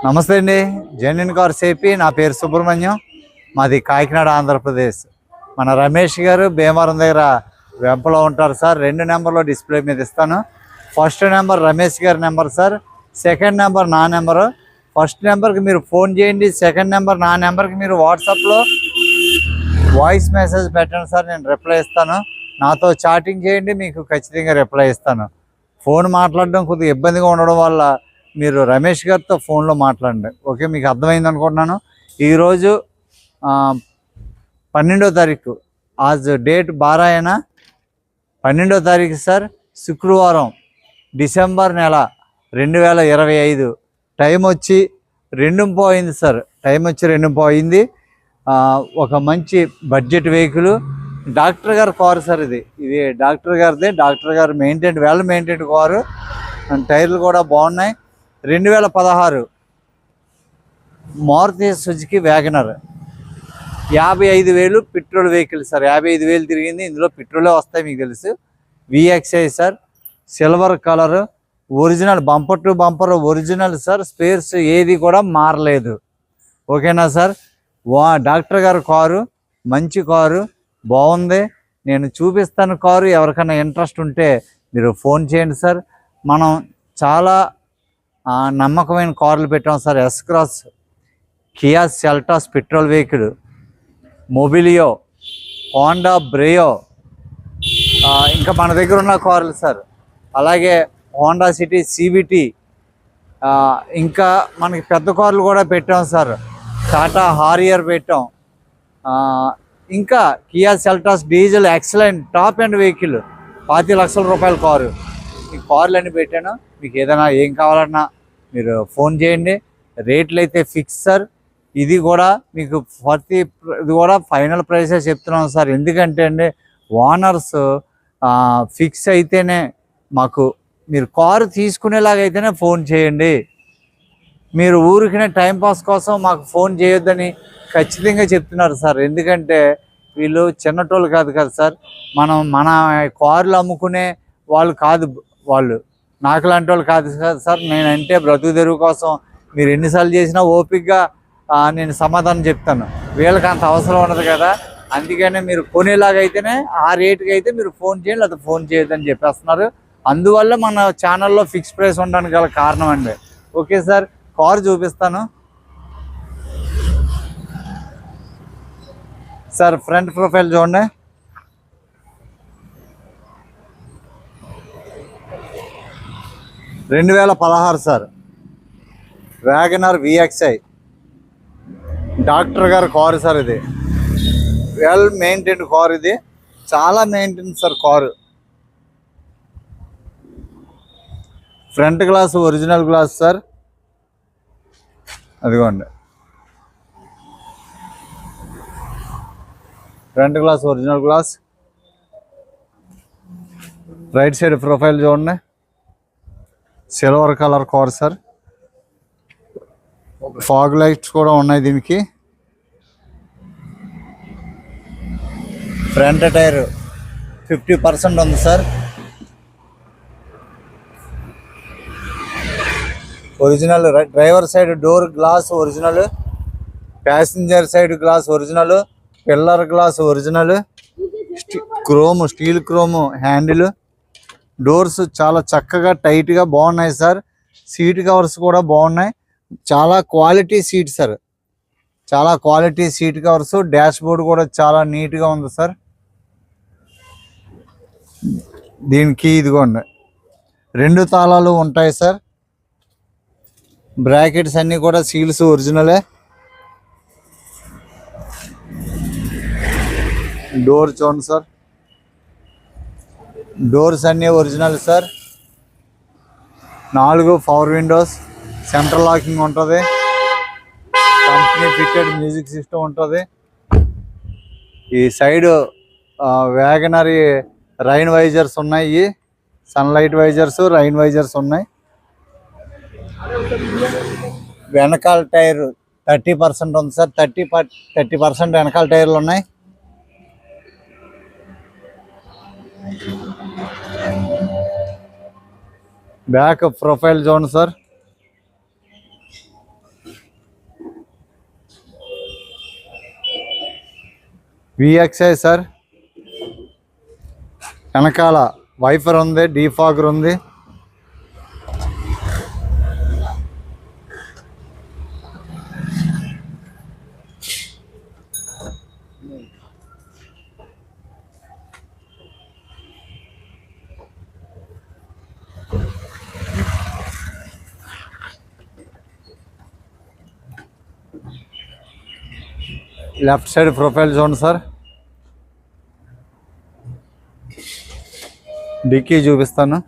నమస్తే అండి. Genuine cars AP. నా పేరు సుబ్రహ్మణ్యం. మాది కాకినాడ, ఆంధ్రప్రదేశ్. మన రమేష్ గారు భీమవరం దగ్గర వెంపలో ఉంటారు సార్. 2 నెంబర్లో డిస్ప్లే మీద ఇస్తాను. ఫస్ట్ నెంబర్ రమేష్ గారి నెంబర్ సార్. సెకండ్ నెంబర్ నా నెంబరు. ఫస్ట్ నెంబర్కి మీరు ఫోన్ చేయండి. సెకండ్ నెంబర్ నా నెంబర్కి మీరు వాట్సాప్లో వాయిస్ మెసేజ్ పెట్టండి సార్. నేను రిప్లై ఇస్తాను. నాతో చాటింగ్ చేయండి, మీకు ఖచ్చితంగా రిప్లై ఇస్తాను. ఫోన్ మాట్లాడడం కొద్దిగా ఇబ్బందిగా ఉండడం వల్ల మీరు రమేష్ గారితో ఫోన్లో మాట్లాడండి. ఓకే, మీకు అర్థమైంది అనుకుంటున్నాను. ఈరోజు 12వ తారీఖు, ఆజ్ డేట్ 12 12వ తారీఖు సార్, శుక్రవారం, డిసెంబర్ నెల 2025. టైం వచ్చి 2:30 సార్. టైం వచ్చి 2:30. ఒక మంచి బడ్జెట్ వెహికల్, డాక్టర్ గారి కారు సార్. ఇది డాక్టర్ గారిదే. డాక్టర్ గారు వెల్ మెయింటైన్ కారు. టైర్లు కూడా బాగున్నాయి. 2016 Maruti Suzuki WagonR. 55,000 petrol vehicle sir. 55,000 తిరిగింది. ఇందులో పెట్రోలే వస్తాయి, మీకు తెలుసు. VXI sir, silver colour, original, bumper to bumper original sir. Spares ఏది కూడా మారలేదు. ఓకేనా సార్? డాక్టర్ గారు కారు, మంచి కారు, బాగుంది. నేను చూపిస్తాను కారు. ఎవరికైనా ఇంట్రెస్ట్ ఉంటే మీరు ఫోన్ చేయండి సార్. మనం చాలా నమ్మకమైన కార్లు పెట్టాం sir. S-Cross, Kia Seltos petrol vehicle, Mobilio, Honda Brio, ఇంకా మన దగ్గర ఉన్న కార్లు సార్. అలాగే హోండా సిటీ CVT, ఇంకా మనకి పెద్ద కార్లు కూడా పెట్టాం సార్. టాటా హారియర్ పెట్టాం. ఇంకా Kia Seltos diesel excellent top end vehicle, 25 లక్షల రూపాయల కారు. ఈ కార్లు అన్నీ పెట్టాను. మీకు ఏదైనా ఏం కావాలన్నా మీరు ఫోన్ చేయండి. రేట్లు అయితే ఫిక్స్ సార్. ఇది కూడా మీకు ఇది కూడా ఫైనల్ ప్రైసే చెప్తున్నాం సార్. ఎందుకంటే అండి, ఓనర్స్ ఫిక్స్ అయితేనే మాకు, మీరు కారు తీసుకునేలాగైతేనే ఫోన్ చేయండి. మీరు ఊరికినే టైంపాస్ కోసం మాకు ఫోన్ చేయొద్దని ఖచ్చితంగా చెప్తున్నారు సార్. ఎందుకంటే వీళ్ళు చిన్నటోళ్ళు కాదు కదా సార్. మన కార్లు అమ్ముకునే వాళ్ళు కాదు. వాళ్ళు నాకు లాంటి వాళ్ళు కాదు కదా సార్. నేనంటే బ్రతుకు తెరువు కోసం మీరు ఎన్నిసార్లు చేసినా ఓపికగా నేను సమాధానం చెప్తాను. వీళ్ళకి అంత అవసరం ఉండదు కదా. అందుకనే మీరు కొనేలాగైతేనే ఆ రేటుకి అయితే మీరు ఫోన్ చేయండి, లేదా ఫోన్ చేయొద్దని చెప్పేస్తున్నారు. అందువల్ల మన ఛానల్లో ఫిక్స్ ప్రైస్ ఉండడానికి గల కారణం అండి. ఓకే సార్, కారు చూపిస్తాను సార్. ఫ్రంట్ ప్రొఫైల్ చూడండి. 2016 సార్, వ్యాగనర్ VXI డాక్టర్ గారి కారు సార్. ఇది వెల్ మెయింటైన్ కారు. ఇది చాలా maintain sir car. Front glass original glass sir. అదిగోండి, front glass original glass. Right side profile చూడండి. Silver colour car sir. Fog lights కూడా ఉన్నాయి దీనికి. ఫ్రంట్ టైర్ 50% ఉంది sir. Original. Driver side door glass original, passenger side glass original, pillar glass original, steel chrome handle. Doors చాలా చక్కగా టైట్గా బాగున్నాయి sir. Seat covers కూడా బాగున్నాయి. చాలా క్వాలిటీ సీట్ సార్. చాలా quality seat covers. Dash board కూడా చాలా నీట్గా ఉంది సార్. దీనికి ఇదిగోండి 2 తాళాలు ఉంటాయి సార్. బ్రాకెట్స్ అన్నీ కూడా సీల్స్ ఒరిజినలే. డోర్ చూడండి సార్. డోర్స్ అన్నీ original sir. 4 power Windows, central locking ఉంటుంది. కంపెనీ ఫిట్టెడ్ మ్యూజిక్ సిస్టమ్ ఉంటుంది. ఈ సైడ్ వ్యాగనర్ రైన్ వైజర్స్ ఉన్నాయి. సన్లైట్ వైజర్స్, రైన్ వైజర్స్ ఉన్నాయి. వెనకాల టైర్ 30% ఉంది సార్. 30% వెనకాల టైర్లు ఉన్నాయి. బ్యాక్ ప్రొఫైల్ చూడండి సార్. VXi sir. వెనకాల వైఫర్ ఉంది, డీఫాగర్ ఉంది. లెఫ్ట్ సైడ్ ప్రొఫైల్ చూడండి సార్. డిక్కీ చూపిస్తాను.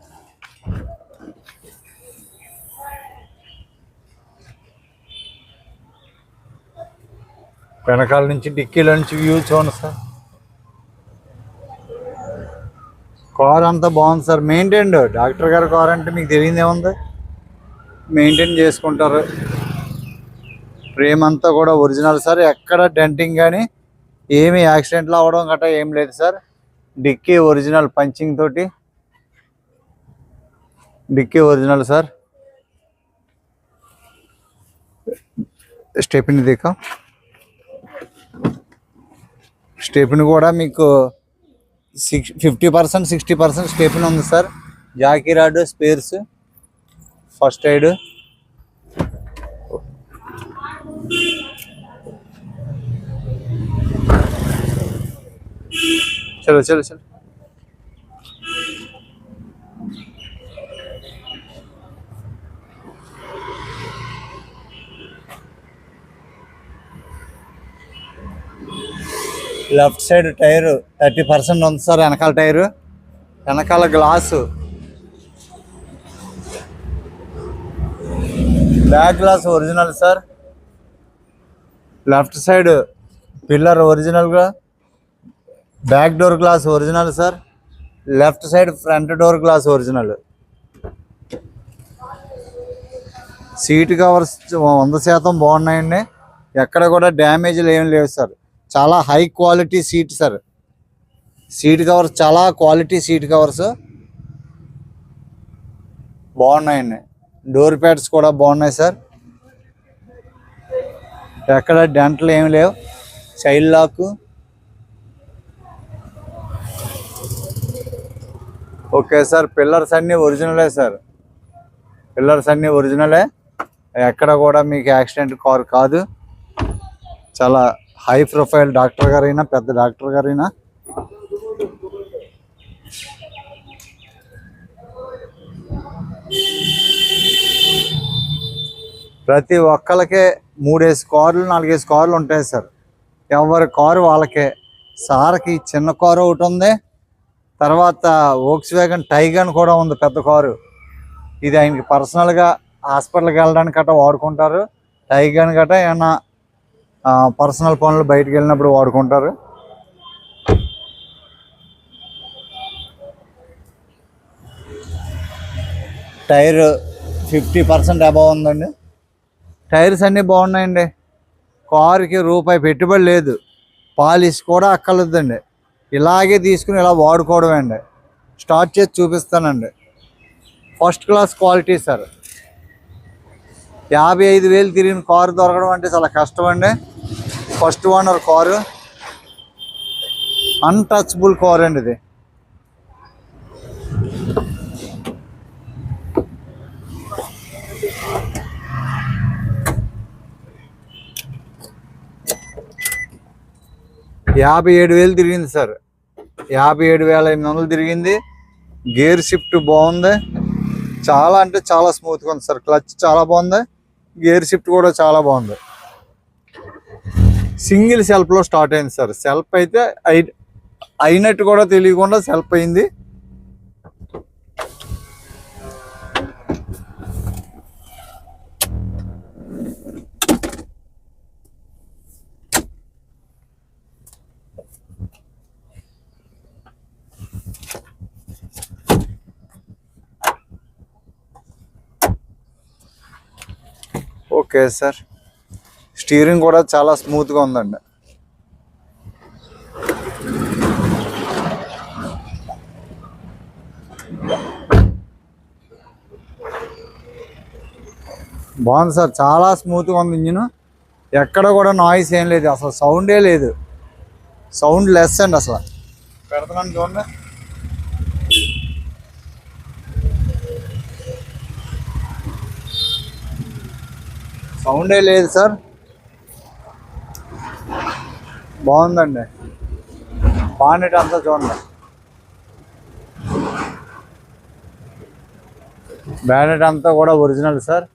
వెనకాల నుంచి డిక్కీలో నుంచి వ్యూ చూడండి సార్. కార్ అంతా బాగుంది సార్. మెయింటైన్డ్. డాక్టర్ గారి కార్ అంటే మీకు తెలియదు ఏముంది, మెయింటైన్ చేసుకుంటారు. ఫ్రేమ్ అంతా కూడా ఒరిజినల్ సార్. ఎక్కడ డెంటింగ్ కానీ ఏమి యాక్సిడెంట్లు అవ్వడం గట్రా ఏం లేదు సార్. డిక్కీ ఒరిజినల్ పంచింగ్ తోటి. Dickey original sir. స్టెప్ని దిక్క. స్టెప్ని కూడా మీకు 50% 60% స్టెప్ని ఉంది sir. Jack rod, spares, first aid. చలో చలో చలో. లెఫ్ట్ సైడ్ టైర్ 30% ఉంది సార్. వెనకాల టైరు, వెనకాల glass, back glass original sir. Left side pillar ఒరిజినల్గా, back door glass original sir. Left side front door glass original. Seat covers 100% బాగున్నాయండి. ఎక్కడ కూడా డ్యామేజ్లు ఏం లేవు సార్. చాలా high quality seat sir. Seat covers చాలా క్వాలిటీ సీట్ కవర్స్ బాగున్నాయండి. డోర్ ప్యాడ్స్ కూడా బాగున్నాయి సార్. ఎక్కడ డెంట్లు ఏమి లేవు. Child lock. Okay sir. Pillars అన్నీ ఒరిజినలే సార్. పిల్లర్స్ అన్నీ ఒరిజినలే. ఎక్కడ కూడా మీకు యాక్సిడెంట్ కార్ కాదు. చాలా హై ప్రొఫైల్ డాక్టర్ గారైనా, పెద్ద డాక్టర్ గారైనా. ప్రతి ఒక్కరికే 3 కార్లు 4 కార్లు ఉంటాయి సార్. ఎవరి కారు వాళ్ళకే. సార్కి చిన్న కారు ఒకటి ఉంది. తర్వాత వోక్స్వ్యాగన్ టైగన్ కూడా ఉంది, పెద్ద కారు. ఇది ఆయనకి పర్సనల్గా హాస్పిటల్కి వెళ్ళడానికి గట్రా వాడుకుంటారు. టైగన్ గట్రా ఏమన్నా పర్సనల్ పనులు బయటకు వెళ్ళినప్పుడు వాడుకుంటారు. టైర్ 50% అబవ్ ఉందండి. టైర్స్ అన్నీ బాగున్నాయండి. కారుకి రూపాయి పెట్టుబడి లేదు. పాలిష్ కూడా అక్కర్లేదండి. ఇలాగే తీసుకుని ఇలా వాడుకోవడం అండి. స్టార్ట్ చేసి చూపిస్తానండి. First class quality sir. 55,000 తిరిగిన కారు దొరకడం అంటే చాలా కష్టం అండి. First owner car. Untouchable car అండి ఇది. $57,000 తిరిగింది సార్. 57,800 తిరిగింది. గేర్ షిఫ్ట్ బాగుంది. చాలా అంటే చాలా స్మూత్గా ఉంది సార్. క్లచ్ చాలా బాగుంది. గేర్ షిఫ్ట్ కూడా చాలా బాగుంది. సింగిల్ సెల్ఫ్లో స్టార్ట్ అయింది సార్. సెల్ఫ్ అయితే అయినట్టు కూడా తెలియకుండా సెల్ఫ్ అయింది. Okay sir. స్టీరింగ్ కూడా చాలా స్మూత్గా ఉందండి. బాగుంది సార్. చాలా స్మూత్గా ఉంది ఇంజిన్. ఎక్కడ కూడా నాయిస్ ఏం లేదు. అసలు సౌండే లేదు. సౌండ్ లెస్ అండి, అసలు పెడుతున్నాను చూడండి. సౌండే లేదు సార్, బాగుందండి. బానెట్ అంతా చూడండి, బ్యానెట్ అంతా కూడా ఒరిజినల్ సార్.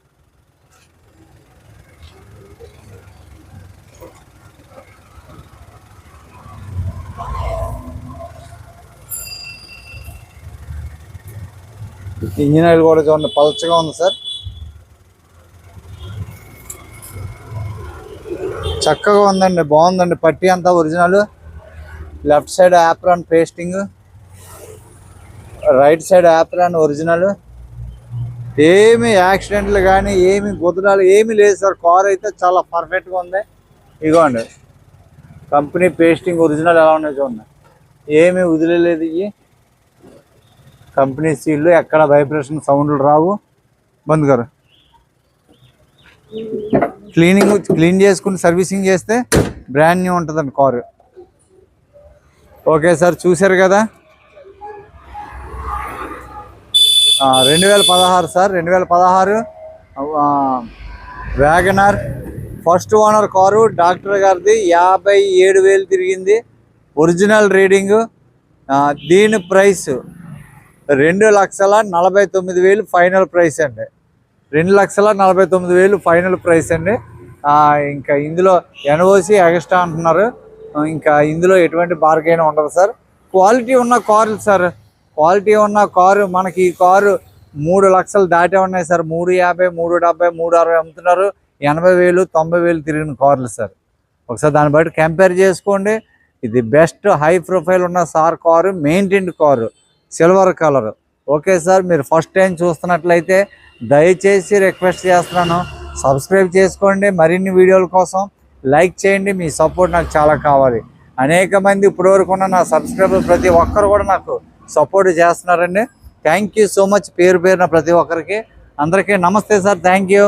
ఇంజిన్ ఆయిల్ కూడా చూడండి, పల్చగా ఉంది సార్, చక్కగా ఉందండి, బాగుందండి. పట్టి అంతా original. Left side apron pasting, right side apron original. ఏమి యాక్సిడెంట్లు కానీ ఏమి గుద్దడాలు ఏమీ లేదు సార్. కార్ అయితే చాలా పర్ఫెక్ట్గా ఉంది. ఇదిగోండి కంపెనీ పేస్టింగ్ ఒరిజినల్ ఎలా ఉన్నాయి చూడండి, ఏమీ వదిలేదు. ఇవి కంపెనీ సీల్లు, ఎక్కడ వైబ్రేషన్ సౌండ్లు రావు. బంద్ గారు క్లీన్ చేసుకుని సర్వీసింగ్ చేస్తే బ్రాండ్ న్యూ ఉంటుందండి కారు. ఓకే సార్, చూశారు కదా. 2016 sir, 2016 WagonR first owner car. Doctor గారిది 57,000 తిరిగింది. Original reading. దీని ప్రైస్ 2,49,000 ఫైనల్ ప్రైస్ అండి. 2,49,000 ఫైనల్ ప్రైస్ అండి. ఇంకా ఇందులో ఎన్ఓసి ఎక్స్ట్రా అంటున్నారు. ఇంకా ఇందులో ఎటువంటి బార్గెన్ ఉండదు సార్. క్వాలిటీ ఉన్న కార్లు సార్, క్వాలిటీ ఉన్న కారు. మనకి ఈ కారు 3 లక్షలు దాటే ఉన్నాయి సార్. 350, 370, 360 అమ్ముతున్నారు. 80,000, 90,000 తిరిగిన కార్లు సార్. ఒకసారి దాన్ని బట్టి కంపేర్ చేసుకోండి. ఇది బెస్ట్ హై ప్రొఫైల్ ఉన్న sir car, maintained car, silver colour. Okay sir, మీరు ఫస్ట్ టైం చూస్తున్నట్లయితే దయచేసి రిక్వెస్ట్ చేస్తున్నాను, సబ్స్క్రైబ్ చేసుకోండి. మరిన్ని వీడియోల కోసం లైక్ చేయండి. మీ సపోర్ట్ నాకు చాలా కావాలి. అనేక మంది ఇప్పటివరకు ఉన్న నా సబ్స్క్రైబర్ ప్రతి ఒక్కరు కూడా నాకు సపోర్ట్ చేస్తున్నారండి. Thank you so much. పేరు పేరున ప్రతి ఒక్కరికి అందరికీ నమస్తే సార్. Thank you.